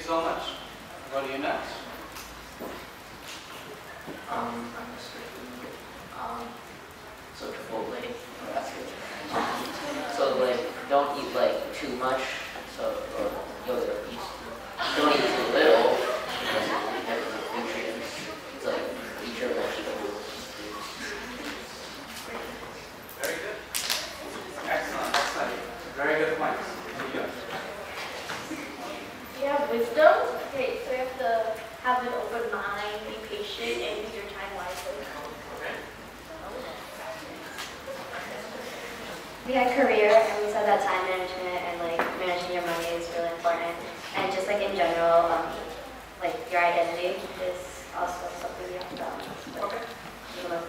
so much. I'll go to you next. I'm just so Chipotle. So like, don't eat like too much. So don't eat too little because you have enough nutrients. It's like eat your vegetables. Very good. Excellent. Very good points. You have wisdom. Okay, so you have to have an open mind, be patient, and use your time wisely. Okay. We had career, and we said that time management and like managing your money is really important, and just like in general, like your identity is also something you have to balance. Okay. But,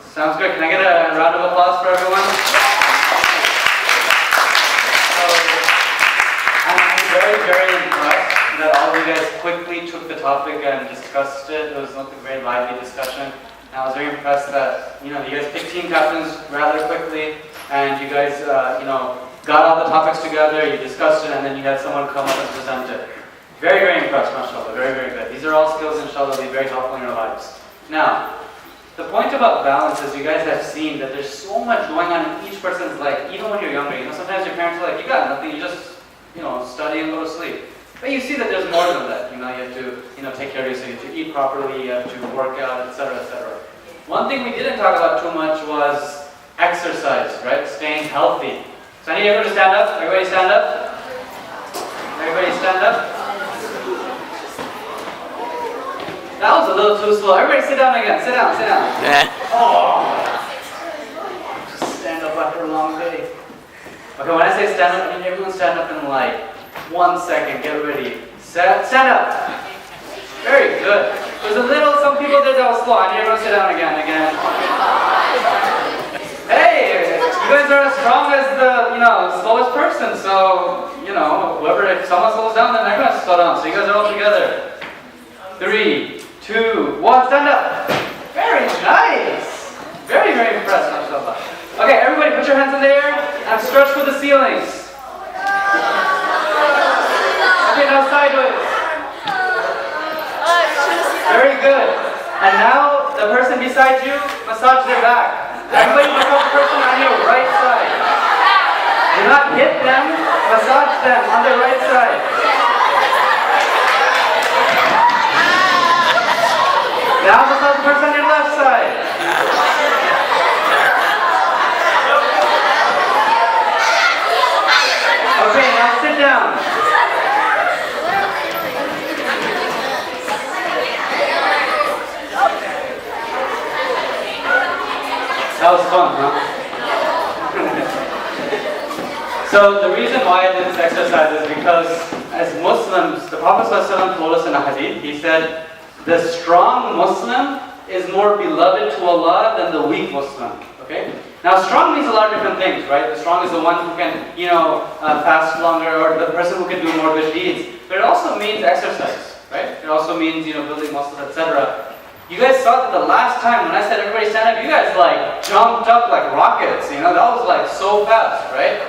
Sounds good. Can I get a round of applause for everyone? I'm very, very impressed that all of you guys quickly took the topic and discussed it. It was a very lively discussion. And I was very impressed that, you guys picked team captains rather quickly, and you guys, got all the topics together, you discussed it, and then you had someone come up and present it. Very, very impressed, mashallah. Very, very good. These are all skills, inshallah, will be very helpful in your lives. Now, the point about balance is you guys have seen that there's so much going on in each person's life, even when you're younger. Sometimes your parents are like, you got nothing, you just, study and go to sleep. But you see that there's more than that. You have to, take care of yourself, you have to eat properly, you have to work out, etc., etc. One thing we didn't talk about too much was exercise, right? Staying healthy. So I need everyone to stand up. Everybody stand up. Everybody stand up. That was a little too slow. Everybody sit down again. Sit down, sit down. Oh. Just stand up after a long day. Okay, when I say stand up, I mean everyone stand up in like 1 second. Get ready. Stand up. Very good. There's some people did that was slow. I need everyone to sit down again. Hey, you guys are as strong as the slowest person. So, if someone slows down, then everyone has to slow down. So you guys are all together. 3, 2, 1, stand up. Very nice. Very, very impressed, mashallah. Okay, everybody put your hands in the air and stretch for the ceilings. Okay, now sideways. Very good. And now, the person beside you, massage their back. Everybody massage the person on your right side. Do not hit them, massage them on the right side. Now massage the person on your left side. Okay, now sit down. That was fun, huh? So the reason why I did this exercise is because as Muslims, the Prophet ﷺ told us in a hadith, he said, the strong Muslim is more beloved to Allah than the weak Muslim. Okay? Now strong means a lot of different things, right? The strong is the one who can, fast longer, or the person who can do more good deeds. But it also means exercise, right? It also means, building muscles, etc. You guys saw that the last time when I said everybody stand up, you guys jumped up like rockets. That was so fast, right?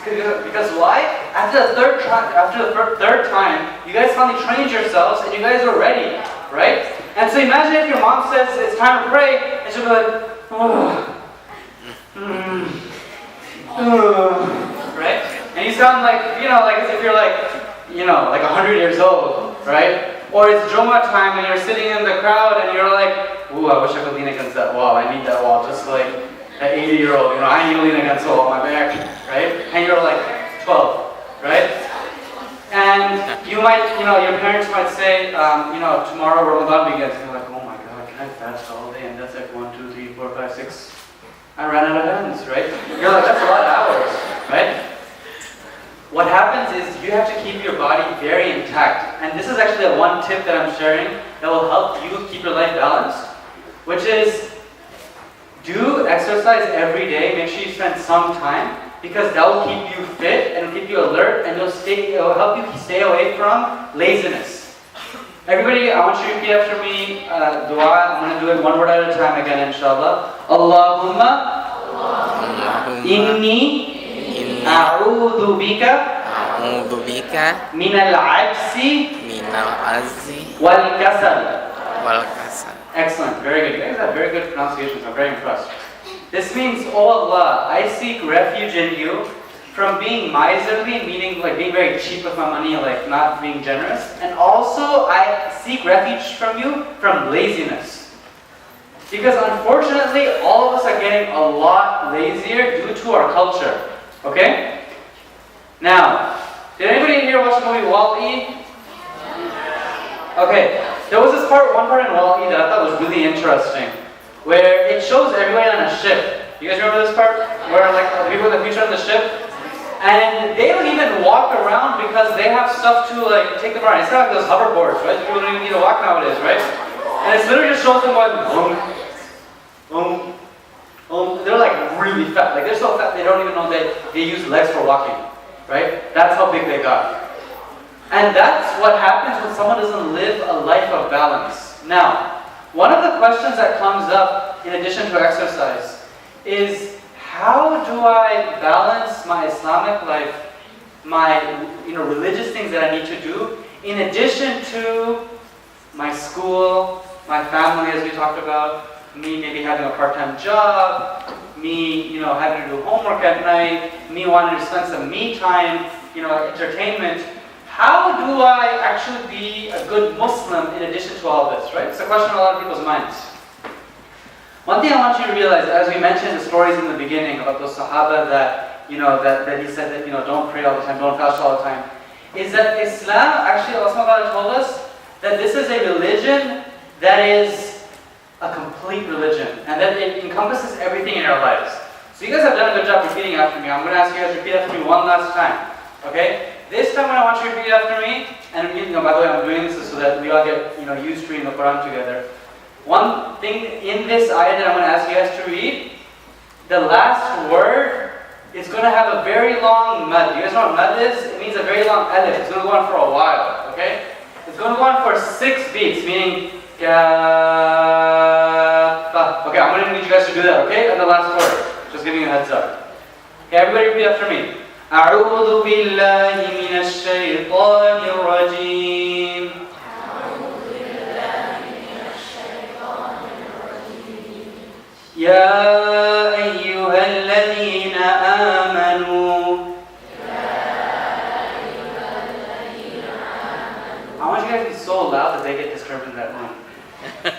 Because why? After the third time, you guys finally trained yourselves and you guys were ready, right? And so imagine if your mom says it's time to pray, and she'll be like, right? And you sound like as if you're like 100 years old, right? Or it's Jumu'ah time and you're sitting in the crowd and you're like, ooh, I wish I could lean against that wall. I need that wall, just like an 80-year-old. I need to lean against the wall, my back, right? And you're like 12, right? And you might, your parents might say, tomorrow Ramadan begins. And you're like, oh my God, can I fast all day? And that's like 1, 2, 3, 4, 5, 6. I ran out of hands, right? You're like, that's a lot of hours, right? What happens is you have to keep your body very intact. And this is actually one tip that I'm sharing that will help you keep your life balanced, which is do exercise every day. Make sure you spend some time, because that will keep you fit and keep you alert, and it will help you stay away from laziness. Everybody, I want you to repeat after me dua. I'm going to do it one word at a time again, inshallah. Allahumma inni a'udhu bika أعوذ بك من العجز من العجز والكسل. والكسل. Excellent, very good. You guys have very good pronunciations. I'm very impressed. This means, oh Allah, I seek refuge in you from being miserly, meaning like being very cheap with my money, like not being generous. And also, I seek refuge from you from laziness. Because unfortunately, all of us are getting a lot lazier due to our culture. Okay? Now, did anybody here watch the movie Wall-E? Okay, there was this one part in Wall-E that I thought was really interesting, where it shows everybody on a ship. You guys remember this part? Where like the people in the future on the ship? And they don't even walk around because they have stuff to like take them around. It's not like those hoverboards, right? People don't even need to walk nowadays, right? And it literally just shows them going they're like really fat. Like they're so fat they don't even know that they use legs for walking, right? That's how big they got. And that's what happens when someone doesn't live a life of balance. Now, one of the questions that comes up in addition to exercise is, how do I balance my Islamic life, my religious things that I need to do, in addition to my school, my family, as we talked about, me maybe having a part-time job, me having to do homework at night, me wanting to spend some me time, entertainment. How do I actually be a good Muslim in addition to all this, right? It's a question on a lot of people's minds. One thing I want you to realize, as we mentioned the stories in the beginning about those Sahaba that he said that don't pray all the time, don't fast all the time, is that Islam, actually Allah subhanahu wa ta'ala told us that this is a religion that is a complete religion and that it encompasses everything in our lives. So you guys have done a good job repeating after me. I'm going to ask you guys to repeat after me one last time. Okay? This time when I want you to repeat after me, and by the way, I'm doing this so that we all get used to reading the Quran together. One thing in this ayah that I'm going to ask you guys to read, the last word is going to have a very long mad. You guys know what mad is? It means a very long alif. It's going to go on for a while. Okay? It's going to go on for 6 beats, meaning okay, I'm going to need you guys to do that, okay? And the last word. Just giving you a heads up. Okay, everybody repeat after me. أعوذ بالله من الشيطان الرجيم. أعوذ بالله من الشيطان الرجيم. يا أيها الذين آمنوا. I want you guys to be so loud that they get disturbed in that room.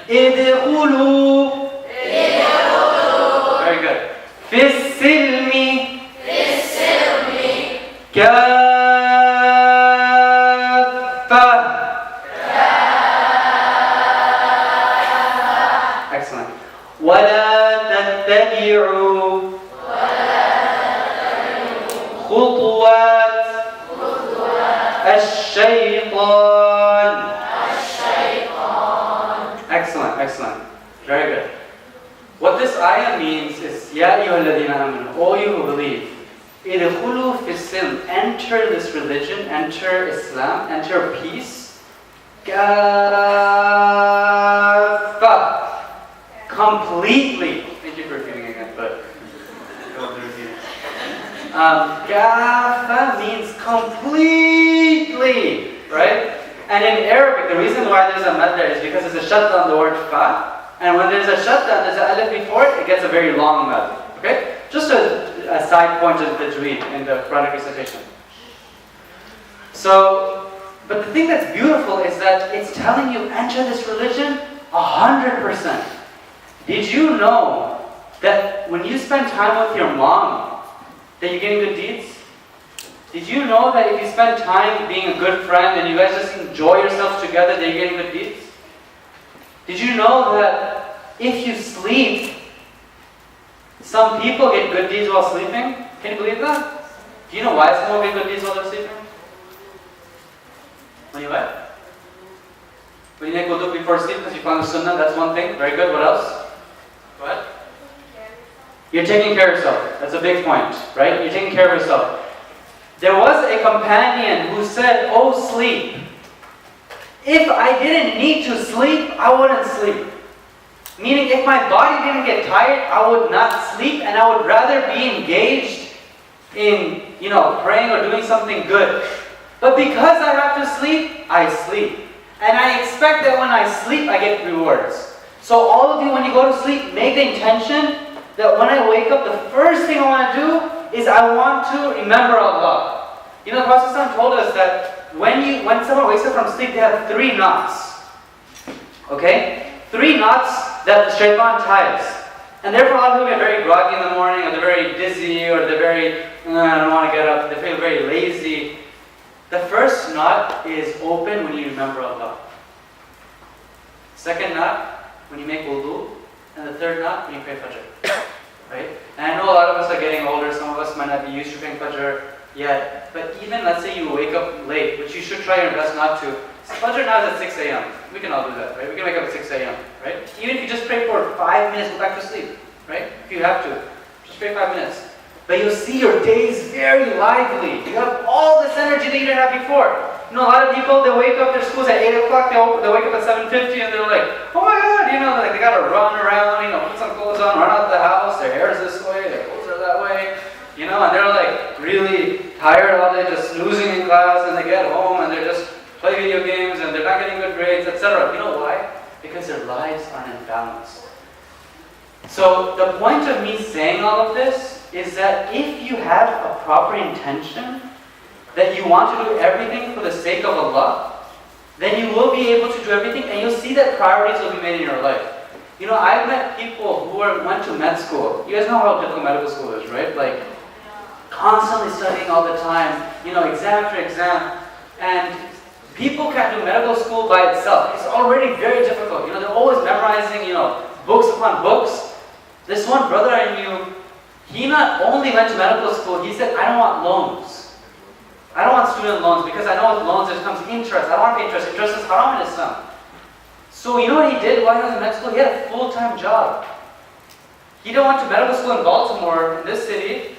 ادخلوا. Very good. في السلم. كافة. Excellent. ولا تتبعوا خطوات الشيطان. Excellent, excellent. Very good. What this ayah means is, يا أيها الذين آمنوا, all you who believe, ادخلوا في السلم, enter this religion, enter Islam, enter peace. كافة, completely. Thank you for repeating again, but go to repeat. Kaffa means completely, right? And in Arabic, the reason why there's a mad there is because there's a shadda on the word fa, and when there's a shadda, there's an alif before it, it gets a very long mad. Okay? Just a side point of the tajweed in the Quranic recitation. So, but the thing that's beautiful is that it's telling you enter this religion 100%. Did you know that when you spend time with your mom, that you're getting good deeds? Did you know that if you spend time being a good friend and you guys just enjoy yourselves together, that you're getting good deeds? Did you know that if you sleep, some people get good deeds while sleeping? Can you believe that? Do you know why some people get good deeds while they're sleeping? When you what? When you make wudu before sleep because you found the sunnah, that's one thing. Very good. What else? What? You're taking care of yourself. That's a big point, right? You're taking care of yourself. There was a companion who said, "Oh, sleep. If I didn't need to sleep, I wouldn't sleep." Meaning, if my body didn't get tired, I would not sleep, and I would rather be engaged in praying or doing something good. But because I have to sleep, I sleep. And I expect that when I sleep, I get rewards. So all of you, when you go to sleep, make the intention that when I wake up, the first thing I want to do is I want to remember Allah. The Prophet ﷺ told us that when someone wakes up from sleep, they have 3 knots. Okay? 3 knots that the shaitan ties. And therefore a lot of people get very groggy in the morning, or they're very dizzy, or they're very, I don't want to get up, they feel very lazy. The first knot is open when you remember Allah. Second knot, when you make wudu. And the third knot, when you pray Fajr. Right? And I know a lot of us are getting older, some of us might not be used to praying Fajr yet. But even, let's say you wake up late, which you should try your best not to. Fajr now is at 6 a.m. We can all do that, right? We can wake up at 6 a.m., right? Even if you just pray for 5 minutes, go back to sleep, right? If you have to. Just pray 5 minutes. But you'll see your days very lively. You have all this energy that you didn't have before. A lot of people, they wake up, their school's at 8 o'clock, they wake up at 7:50 and they're like, oh my God, like they gotta run around, put some clothes on, run out the house, their hair is this way, their clothes are that way, and they're like really tired all day, just snoozing in class, and they get home and they're just play video games and they're not getting good grades, etc. You know why? Because their lives aren't in balance. So the point of me saying all of this is that if you have a proper intention that you want to do everything for the sake of Allah, then you will be able to do everything, and you'll see that priorities will be made in your life. I've met people who went to med school. You guys know how difficult medical school is, right? Like, constantly studying all the time, exam after exam. And people can't do medical school by itself. It's already very difficult. They're always memorizing, books upon books. This one brother I knew, he not only went to medical school, he said, I don't want loans. I don't want student loans because I know with loans there comes interest. I don't want to pay interest. Interest is haram in Islam. So you know what he did while he was in medical school? He had a full-time job. He went to medical school in Baltimore, in this city,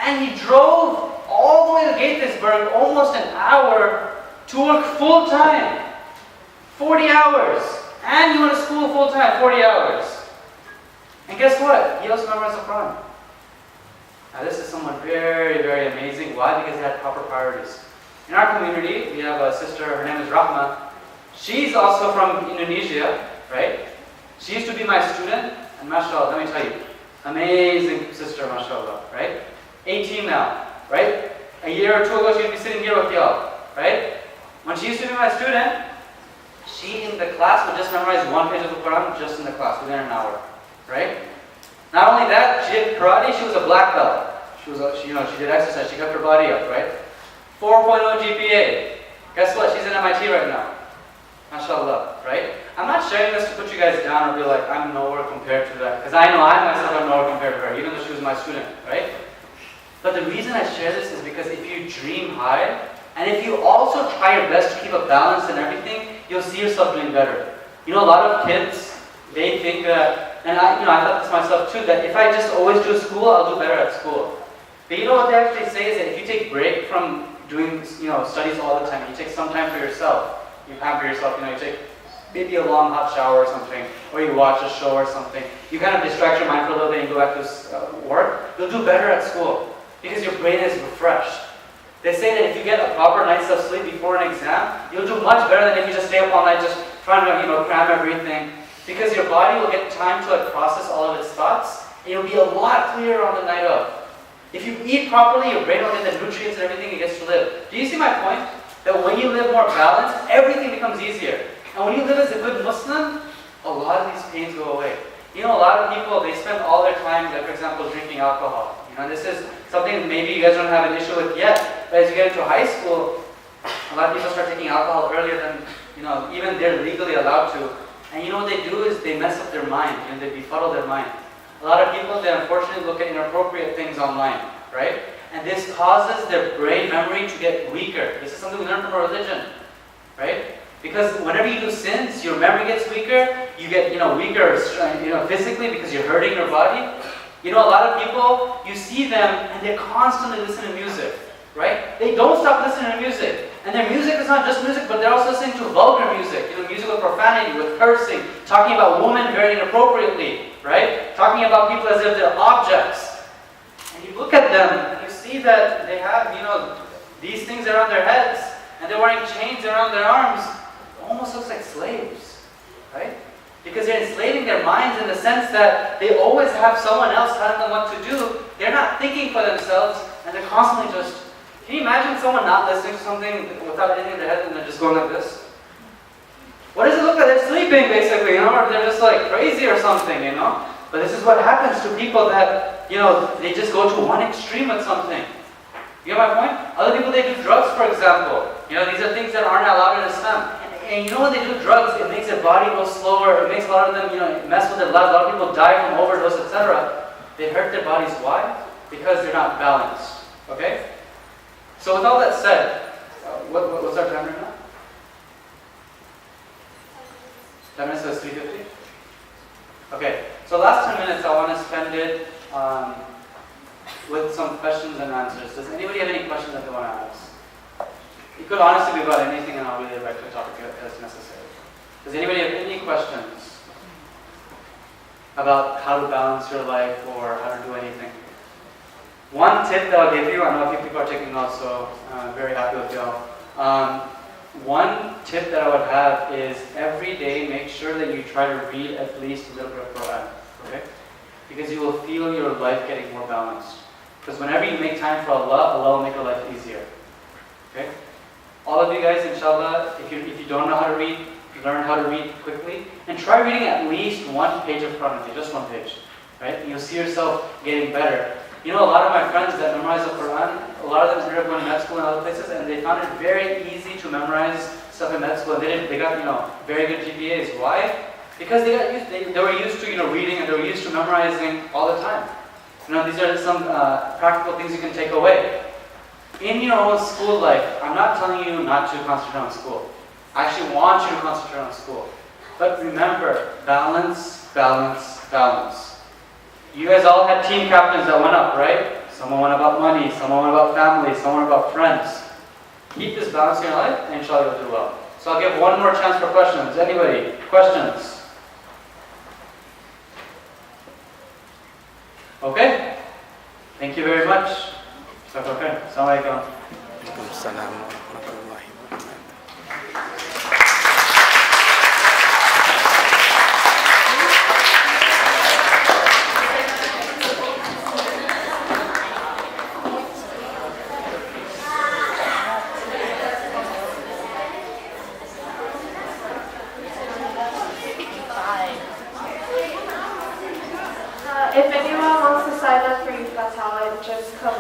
and he drove all the way to Gaithersburg, almost an hour, to work full-time. 40 hours. And he went to school full-time, 40 hours. And guess what? He also memorized the Quran. Now this is someone very, very amazing. Why? Because he had proper priorities. In our community, we have a sister, her name is Rahma. She's also from Indonesia, right? She used to be my student, and mashallah, let me tell you, amazing sister, mashallah, right? 18 now, right? A year or two ago, she would be sitting here with y'all, right? When she used to be my student, she in the class would just memorize 1 page of the Quran just in the class within an hour, right? Not only that, she did karate, she was a black belt. She did exercise, she kept her body up, right? 4.0 GPA. Guess what? She's in MIT right now. MashaAllah, right? I'm not sharing this to put you guys down or be like, I'm nowhere compared to that. Because I know I myself am nowhere compared to her, even though she was my student, right? But the reason I share this is because if you dream high, and if you also try your best to keep a balance in everything, you'll see yourself doing better. A lot of kids, they think that, and I thought this myself too, that if I just always do school, I'll do better at school. But what they actually say is that if you take break from doing, studies all the time, you take some time for yourself, you pamper yourself, you take maybe a long hot shower or something, or you watch a show or something, you kind of distract your mind for a little bit and you go back to work, you'll do better at school because your brain is refreshed. They say that if you get a proper night's of sleep before an exam, you'll do much better than if you just stay up all night just trying to cram everything, because your body will get time to process all of its thoughts, and you'll be a lot clearer on the night of. If you eat properly, your brain will get the nutrients and everything it gets to live. Do you see my point? That when you live more balanced, everything becomes easier. And when you live as a good Muslim, a lot of these pains go away. A lot of people, they spend all their time, like for example, drinking alcohol. This is something maybe you guys don't have an issue with yet, but as you get into high school, a lot of people start taking alcohol earlier than, even they're legally allowed to. And what they do is they mess up their mind, and they befuddle their mind. A lot of people, they unfortunately look at inappropriate things online, right? And this causes their brain memory to get weaker. This is something we learn from our religion, right? Because whenever you do sins, your memory gets weaker, you get, weaker, physically because you're hurting your body. A lot of people, you see them and they constantly listen to music, right? They don't stop listening to music. And their music is not just music, but they're also listening to vulgar music, music with profanity, with cursing, talking about women very inappropriately, right? Talking about people as if they're objects. And you look at them and you see see that they have, these things around their heads, and they're wearing chains around their arms, it almost looks like slaves, right? Because they're enslaving their minds in the sense that they always have someone else telling them what to do. They're not thinking for themselves, and they're constantly just, can you imagine someone not listening to something without anything in their head and they're just going like this? What does it look like? They're sleeping basically, or they're just like crazy or something, But this is what happens to people that, they just go to one extreme with something. You get my point? Other people, they do drugs, for example. These are things that aren't allowed in Islam. And when they do drugs, it makes their body go slower. It makes a lot of them, mess with their lives. A lot of people die from overdose, etc. They hurt their bodies. Why? Because they're not balanced. Okay? So with all that said, what's our time right now? 10 minutes is 3:50? Okay, so last 10 minutes I want to spend it with some questions and answers. Does anybody have any questions that they want to ask? It could honestly be about anything, and I'll relay back to the topic as necessary. Does anybody have any questions about how to balance your life or how to do anything? One tip that I'll give you, I know a few people are taking notes, so I'm very happy with y'all. One tip that I would have is every day make sure that you try to read at least a little bit of Quran, okay? Because you will feel your life getting more balanced. Because whenever you make time for Allah, Allah will make your life easier, okay? All of you guys, inshallah, if you don't know how to read, learn how to read quickly, and try reading at least one page of Quran, just one page, right? And you'll see yourself getting better. A lot of my friends that memorize the Quran, a lot of them ended up going to med school and other places, and they found it very easy to memorize stuff in med school. And they got very good GPAs. Why? Because they were used to reading, and they were used to memorizing all the time. These are some practical things you can take away. In your own school life, I'm not telling you not to concentrate on school. I actually want you to concentrate on school. But remember, balance, balance, balance. You guys all had team captains that went up, right? Someone went about money, someone went about family, someone about friends. Keep this balance in your life, and inshallah you'll do well. So I'll give one more chance for questions. Anybody? Questions? Okay? Thank you very much. Assalamualaikum. Waalaikumsalam warahmatullahi wabarakatuh. If anyone wants to sign up for Youth Got Talent, just come